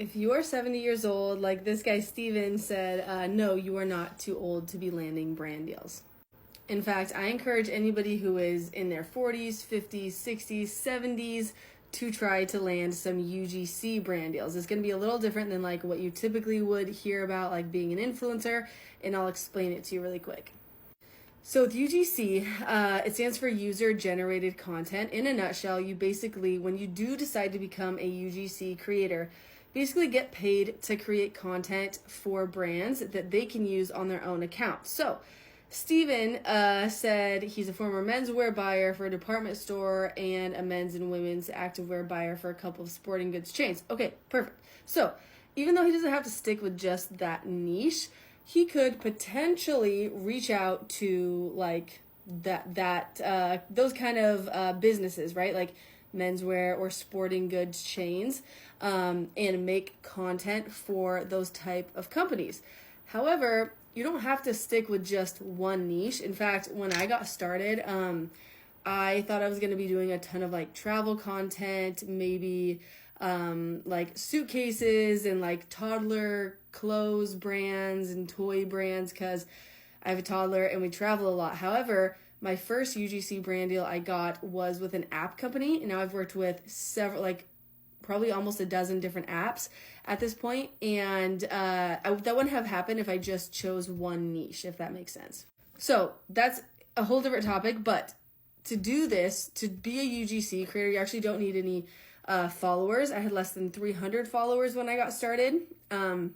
If you're 70 years old, like this guy Steven said, no, you are not too old to be landing brand deals. In fact, I encourage anybody who is in their 40s, 50s, 60s, 70s to try to land some UGC brand deals. It's going to be a little different than like what you typically would hear about like being an influencer, and I'll explain it to you really quick. So with UGC, it stands for user generated content. In a nutshell, you basically, when you do decide to become a UGC creator, basically get paid to create content for brands that they can use on their own account. So Steven said he's a former menswear buyer for a department store and a men's and women's activewear buyer for a couple of sporting goods chains. Okay, perfect. So even though he doesn't have to stick with just that niche, he could potentially reach out to like those kind of businesses, right? Like menswear or sporting goods chains, and make content for those type of companies. However, you don't have to stick with just one niche. In fact, when I got started, I thought I was going to be doing a ton of like travel content, maybe like suitcases and like toddler clothes brands and toy brands, because I have a toddler and we travel a lot. However, my first UGC brand deal I got was with an app company, and now I've worked with several, like probably almost a dozen different apps at this point, and that wouldn't have happened if I just chose one niche, if that makes sense. So that's a whole different topic, but to do this, to be a UGC creator, you actually don't need any followers. I had less than 300 followers when I got started, and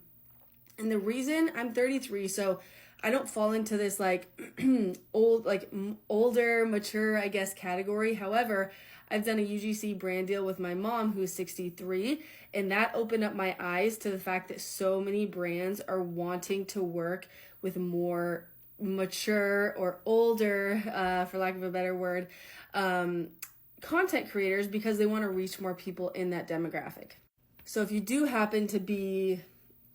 the reason, I'm 33, so I don't fall into this like older, mature, I guess, category. However, I've done a UGC brand deal with my mom, who's 63, and that opened up my eyes to the fact that so many brands are wanting to work with more mature or older, for lack of a better word, content creators, because they want to reach more people in that demographic. So if you do happen to be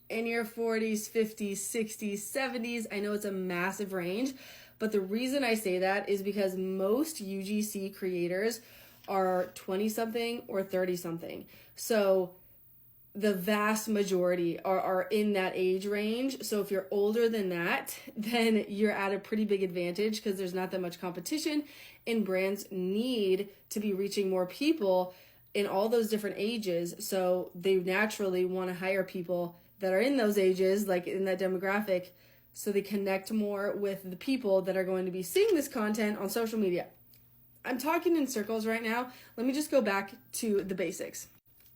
in your 40s, 50s, 60s, 70s, I know it's a massive range, but the reason I say that is because most UGC creators are 20-something or 30-something. So the vast majority are in that age range. So if you're older than that, then you're at a pretty big advantage, because there's not that much competition, and brands need to be reaching more people in all those different ages. So they naturally want to hire people that are in those ages, like in that demographic, so they connect more with the people that are going to be seeing this content on social media. I'm talking in circles right now. Let me just go back to the basics.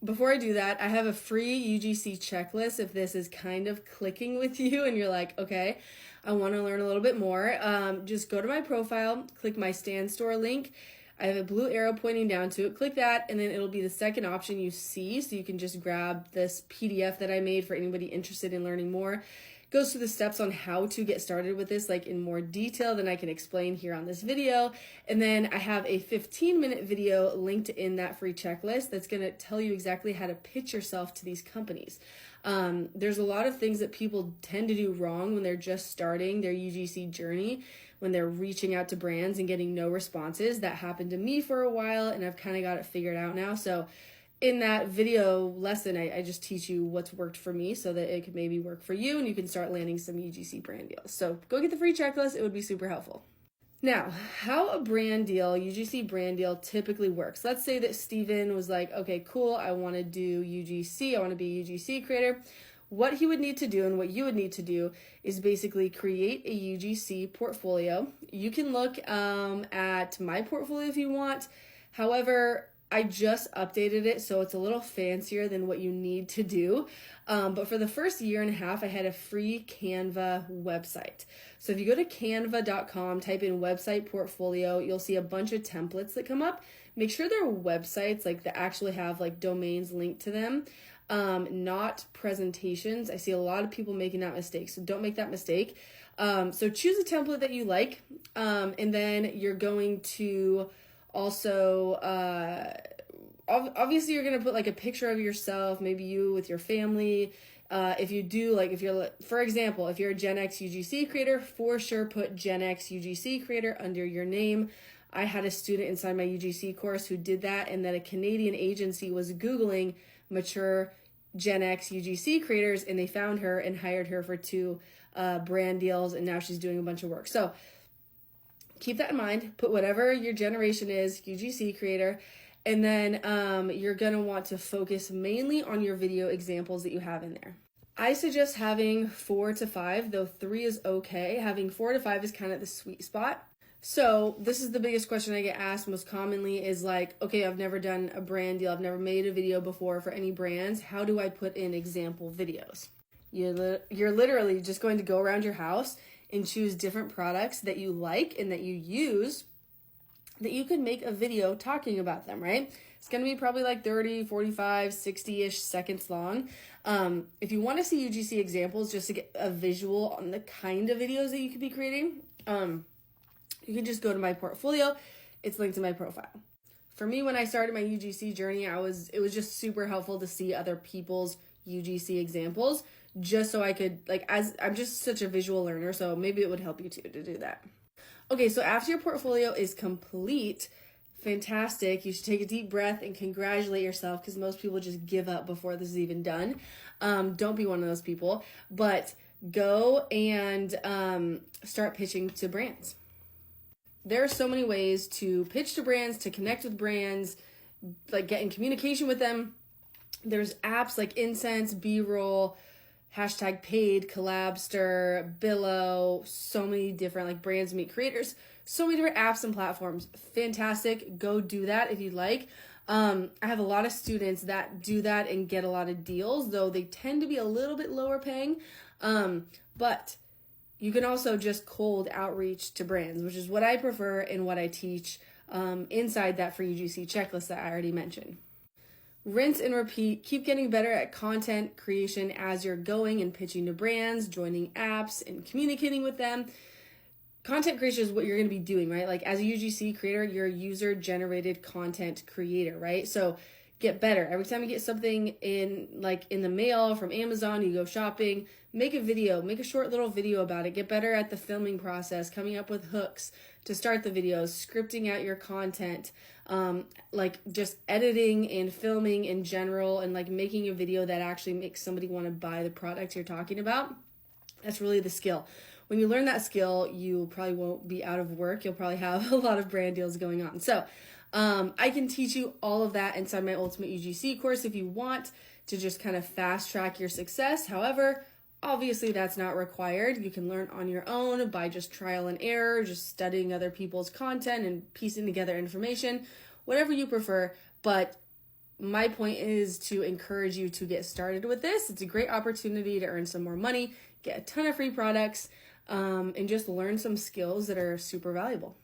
Before I do that, I have a free UGC checklist if this is kind of clicking with you and you're like, okay, I want to learn a little bit more. Just go to my profile, click my Stan Store link. I have a blue arrow pointing down to it. Click that, and then it'll be the second option you see, so you can just grab this PDF that I made for anybody interested in learning more. Goes through the steps on how to get started with this, like in more detail than I can explain here on this video. And then I have a 15-minute video linked in that free checklist that's going to tell you exactly how to pitch yourself to these companies. There's a lot of things that people tend to do wrong when they're just starting their UGC journey, when they're reaching out to brands and getting no responses. That happened to me for a while, and I've kind of got it figured out now. So in that video lesson, I just teach you what's worked for me so that it could maybe work for you, and you can start landing some UGC brand deals. So go get the free checklist. It would be super helpful. Now, how a brand deal, UGC brand deal, typically works. Let's say that Steven was like, okay, cool, I want to do UGC. I want to be a UGC creator. What he would need to do and what you would need to do is basically create a UGC portfolio. You can look at my portfolio if you want. However, I just updated it, so it's a little fancier than what you need to do. But for the first year and a half, I had a free Canva website. So if you go to canva.com, type in website portfolio, you'll see a bunch of templates that come up. Make sure they're websites, like that actually have like domains linked to them, not presentations. I see a lot of people making that mistake, so don't make that mistake. So choose a template that you like, and then you're going to also, obviously you're going to put like a picture of yourself, maybe you with your family. If you do, like if you're, for example, if you're a Gen X UGC creator, for sure put Gen X UGC creator under your name. I had a student inside my UGC course who did that, and then a Canadian agency was Googling mature Gen X UGC creators, and they found her and hired her for 2 brand deals, and now she's doing a bunch of work. So keep that in mind. Put whatever your generation is, UGC creator, and then you're going to want to focus mainly on your video examples that you have in there. I suggest having 4 to 5, though 3 is okay. Having 4 to 5 is kind of the sweet spot. So this is the biggest question I get asked most commonly is like, okay, I've never done a brand deal. I've never made a video before for any brands. How do I put in example videos? You're literally just going to go around your house and choose different products that you like and that you use that you can make a video talking about them, right? It's going to be probably like 30, 45, 60-ish seconds long. If you want to see UGC examples just to get a visual on the kind of videos that you could be creating, you can just go to my portfolio. It's linked to my profile. For me, when I started my UGC journey, it was just super helpful to see other people's UGC examples just so I could, like, as I'm just such a visual learner, so maybe it would help you too to do that. Okay, so after your portfolio is complete, fantastic. You should take a deep breath and congratulate yourself because most people just give up before this is even done. Don't be one of those people, but go and start pitching to brands. There are so many ways to pitch to brands, to connect with brands, like get in communication with them. There's apps like Incense, B-Roll, #paid, Collabster, Billow, so many different like brands meet creators, so many different apps and platforms. Fantastic. Go do that if you'd like. I have a lot of students that do that and get a lot of deals, though they tend to be a little bit lower paying. But you can also just cold outreach to brands, which is what I prefer and what I teach inside that for UGC checklist that I already mentioned. Rinse and repeat. Keep getting better at content creation as you're going and pitching to brands, joining apps, and communicating with them. Content creation is what you're going to be doing, right? Like as a UGC creator, you're a user-generated content creator, right? So get better. Every time you get something in the mail from Amazon, you go shopping, make a video, make a short little video about it. Get better at the filming process, coming up with hooks to start the videos, scripting out your content, like just editing and filming in general, and like making a video that actually makes somebody want to buy the product you're talking about. That's really the skill. When you learn that skill, you probably won't be out of work. You'll probably have a lot of brand deals going on. So I can teach you all of that inside my Ultimate UGC course if you want to just kind of fast track your success. However, obviously that's not required. You can learn on your own by just trial and error, just studying other people's content and piecing together information, whatever you prefer. But my point is to encourage you to get started with this. It's a great opportunity to earn some more money, get a ton of free products, and just learn some skills that are super valuable.